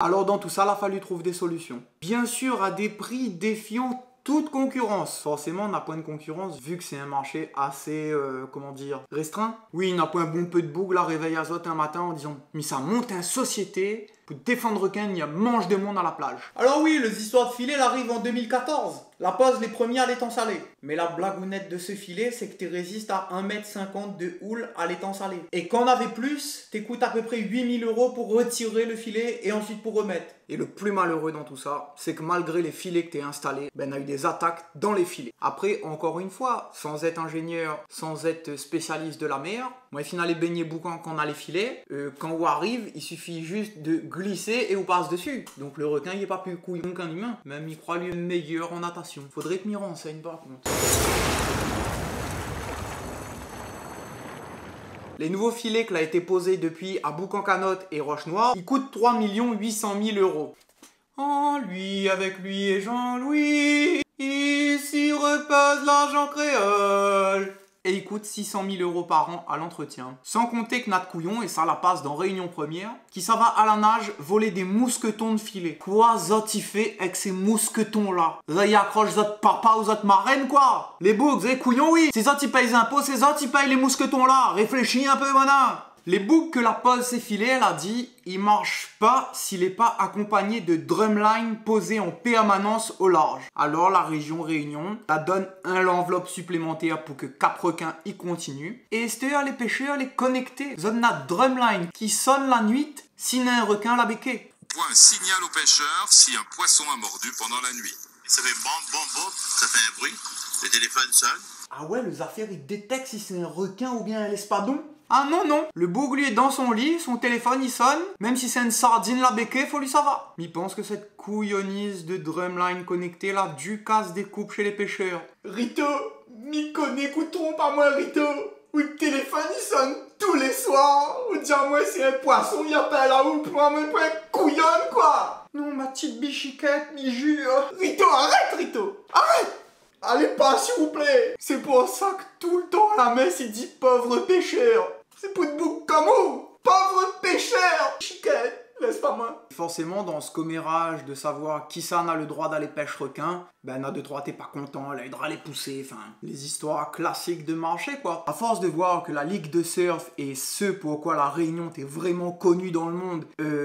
Alors dans tout ça, il a fallu trouver des solutions. Bien sûr, à des prix défiant toute concurrence. Forcément, on n'a pas une concurrence vu que c'est un marché assez, comment dire, restreint. Oui, il n'a pas un bon peu de bougle à réveiller Azote un matin en disant « Mais ça monte une société pour défendre requin, il y a mange de monde à la plage. » Alors oui, les histoires de filet arrivent en 2014. La pose les premiers à l'étang salé. Mais la blagounette de ce filet, c'est que tu résistes à 1,50 m de houle à l'étang salé. Et quand on avait plus, t'écoutes à peu près 8 000 € pour retirer le filet et ensuite pour remettre. Et le plus malheureux dans tout ça, c'est que malgré les filets que t'es installés, ben, on a eu des attaques dans les filets. Après, encore une fois, sans être ingénieur, sans être spécialiste de la mer, moi, il finit les baigner boucan quand on a les filets. Quand on arrive, il suffit juste de glisser et on passe dessus. Donc le requin, il n'est pas plus couillon qu'un humain. Même il croit lui meilleur en natation. Faudrait que m'y renseigne par contre. Les nouveaux filets qu'il a été posés depuis à Boucan-Canotte et Roche-Noire, ils coûtent 3 800 000 €. En lui, avec lui et Jean-Louis, ici repose l'argent créole. Et il coûte 600 000 € par an à l'entretien. Sans compter que notre couillon, et ça la passe dans Réunion Première, qui ça va à la nage voler des mousquetons de filet. Quoi zot il fait avec ces mousquetons là? Là il accroche zot papa ou zot marraine quoi? Les boucs, les couillons oui. C'est zot ils payent les impôts, c'est zot ils payent les mousquetons là. Réfléchis un peu mana. Les boucs que la pose ses filets, elle a dit, il marche pas s'il n'est pas accompagné de drumline posé en permanence au large. Alors la région Réunion la donne un l'enveloppe supplémentaire pour que Cap Requin y continue. Et c'est-à-dire les pêcheurs les connectés. Zone la drumline qui sonne la nuit si un requin l'a béqué. Point signal aux pêcheurs si un poisson a mordu pendant la nuit. Et ça fait bam bam bam, ça fait un bruit, le téléphone sonne. Ah ouais, les affaires ils détectent si c'est un requin ou bien un espadon. Ah non, non, le boug lui est dans son lit, son téléphone il sonne, même si c'est une sardine la béquée, faut lui ça va. Il pense que cette couillonnise de drumline connectée là, du casse des coupes chez les pêcheurs. Rito, m'y connais coutron pas moi Rito, où le téléphone il sonne tous les soirs, ou dire moi c'est un poisson, il appelle là où pour moi point couillonne quoi. Non ma petite bichiquette, m'y jure. Rito, arrête Rito, arrête. Allez pas s'il vous plaît. C'est pour ça que tout le temps à la messe il dit pauvre pêcheur. C'est pour de bouc comme vous. Pauvre pêcheur. Chiquette, laisse pas moi. Forcément dans ce commérage de savoir qui ça n'a le droit d'aller pêche requin, ben n'a de droit t'es pas content, elle aidera à les pousser, enfin les histoires classiques de marché quoi. À force de voir que la ligue de surf et ce pourquoi la Réunion t'es vraiment connue dans le monde,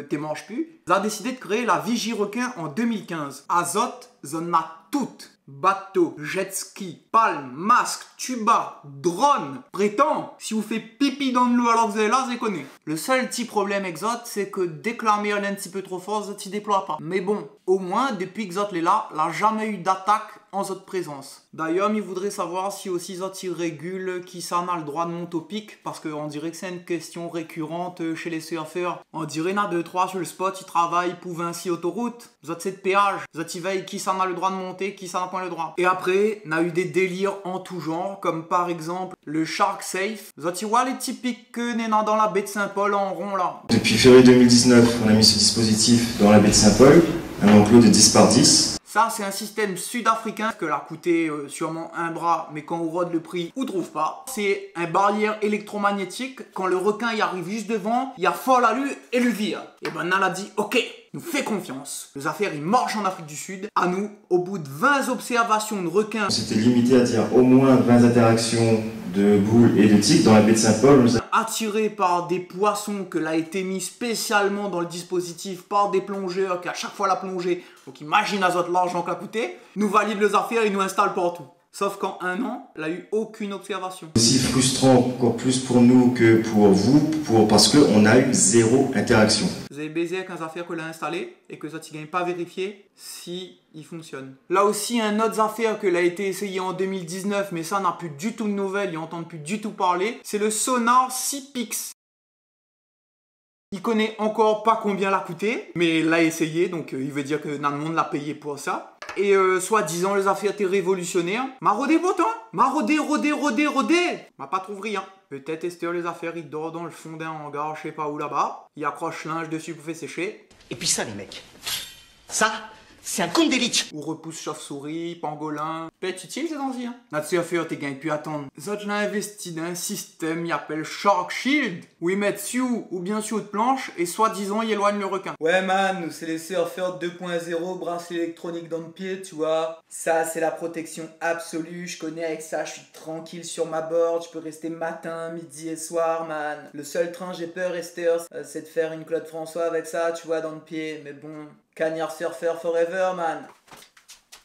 t'es mange plus, a décidé de créer la Vigie Requin en 2015. Azote, zone a toutes. Bateau, jet ski, palme, masque, tuba, drone. Prétend, si vous faites pipi dans de l'eau alors que vous êtes là, c'est connu. Le seul petit problème avec Zot, c'est que dès que la mer est un petit peu trop fort, Zot s'y déploie pas. Mais bon, au moins, depuis que Zot est là, il n'a jamais eu d'attaque en Zot présence. D'ailleurs, il voudrait savoir si aussi Zot il régule qui ça n'a le droit de monter au pic, parce qu'on dirait que c'est une question récurrente chez les surfeurs. On dirait qu'il y en a 2-3 sur le spot, ils travaillent pour Vinci Autoroute. Zot c'est de péage. Zot il veille qui ça n'a le droit de monter, qui ça n'a point le droit. Et après, on a eu des délires en tout genre, comme par exemple le Shark Safe. Zot il voit les typiques que n'est dans la baie de Saint-Paul en rond là. Depuis février 2019, on a mis ce dispositif dans la baie de Saint-Paul, un enclos de 10 par 10. Ça, c'est un système sud-africain que l'a coûté sûrement un bras, mais quand on rôde le prix, on trouve pas. C'est un barrière électromagnétique. Quand le requin y arrive juste devant, il y a folle à lui et le vire. Et ben, Nala dit, ok, nous fait confiance. Les affaires, ils marchent en Afrique du Sud. À nous, au bout de 20 observations de requins, c'était limité à dire au moins 20 interactions de boules et de tiques dans la baie de Saint-Paul. Attiré par des poissons que l'a été mis spécialement dans le dispositif par des plongeurs qui à chaque fois la plongée, donc imagine à Zot l'argent qu'a coûté, nous valide les affaires et nous installe partout. Sauf qu'en un an, il n'a eu aucune observation. C'est frustrant encore plus pour nous que pour vous, parce qu'on a eu 0 interaction. Vous avez baisé avec un affaire que l'a installé et que ça ne gagne pas vérifier si il fonctionne. Là aussi, un autre affaire que l'a été essayé en 2019, mais ça n'a plus du tout de nouvelles, ils n'entendent plus du tout parler, c'est le sonar 6Pix. Il connaît encore pas combien l'a coûté, mais il l'a essayé, donc il veut dire que dans le monde l'a payé pour ça. Et soi-disant, les affaires étaient révolutionnaires. M'a rodé pourtant. M'a rodé. M'a pas trouvé rien. Peut-être Esther, les affaires, il dort dans le fond d'un hangar, je sais pas où là-bas. Il accroche linge dessus pour faire sécher. Et puis ça, les mecs. Ça, c'est un conte d'élite. Ou repousse chauve-souris, pangolin. peut être utile ces temps-ci. Hein. Notre surfeur t'es gagné pu attendre. Zot l'a investi dans un système, il appelle Shark Shield, où ils mettent sous ou bien sous de planche et soi-disant ils éloignent le requin. Ouais man, nous c'est les surfeurs 2.0, bracelet électronique dans le pied, tu vois. Ça c'est la protection absolue, je connais avec ça, je suis tranquille sur ma board, je peux rester matin, midi et soir man. Le seul train j'ai peur Esther, c'est de faire une Claude François avec ça, tu vois, dans le pied. Mais bon, cagnard surfer forever man.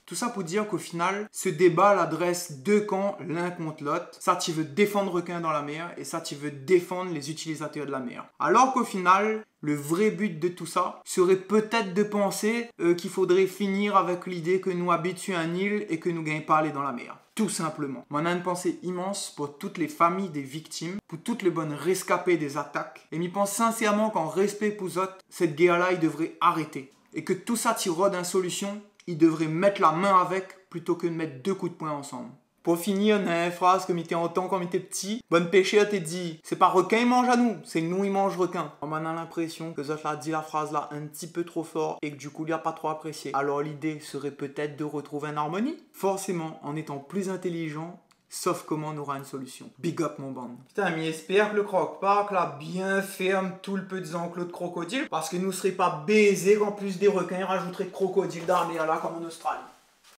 Tout ça pour dire qu'au final, ce débat l'adresse deux camps l'un contre l'autre. Ça, tu veux défendre le requin dans la mer et ça, tu veux défendre les utilisateurs de la mer. Alors qu'au final, le vrai but de tout ça serait peut-être de penser qu'il faudrait finir avec l'idée que nous habitons sur une île et que nous ne gagnons pas à aller dans la mer. Tout simplement. On a une pensée immense pour toutes les familles des victimes, pour toutes les bonnes rescapées des attaques. Et m'y pense sincèrement qu'en respect pour eux, cette guerre-là, il devrait arrêter. Et que tout ça tirera d'une solution, il devrait mettre la main avec plutôt que de mettre deux coups de poing ensemble. Pour finir, on a une phrase comme il était en temps quand il était petit. Bonne pêcheur t'es dit, c'est pas requin il mange à nous, c'est nous il mange requin. On a l'impression que Zot a dit la phrase là un petit peu trop fort et que du coup il a pas trop apprécié. Alors l'idée serait peut-être de retrouver une harmonie. Forcément, en étant plus intelligent, sauf comment on aura une solution. Big up mon band. Putain, mais espère que le croque-park là bien ferme tout le petit enclos de crocodile parce que nous serait pas baisés qu'en plus des requins rajouteraient crocodile d'armée là comme en Australie.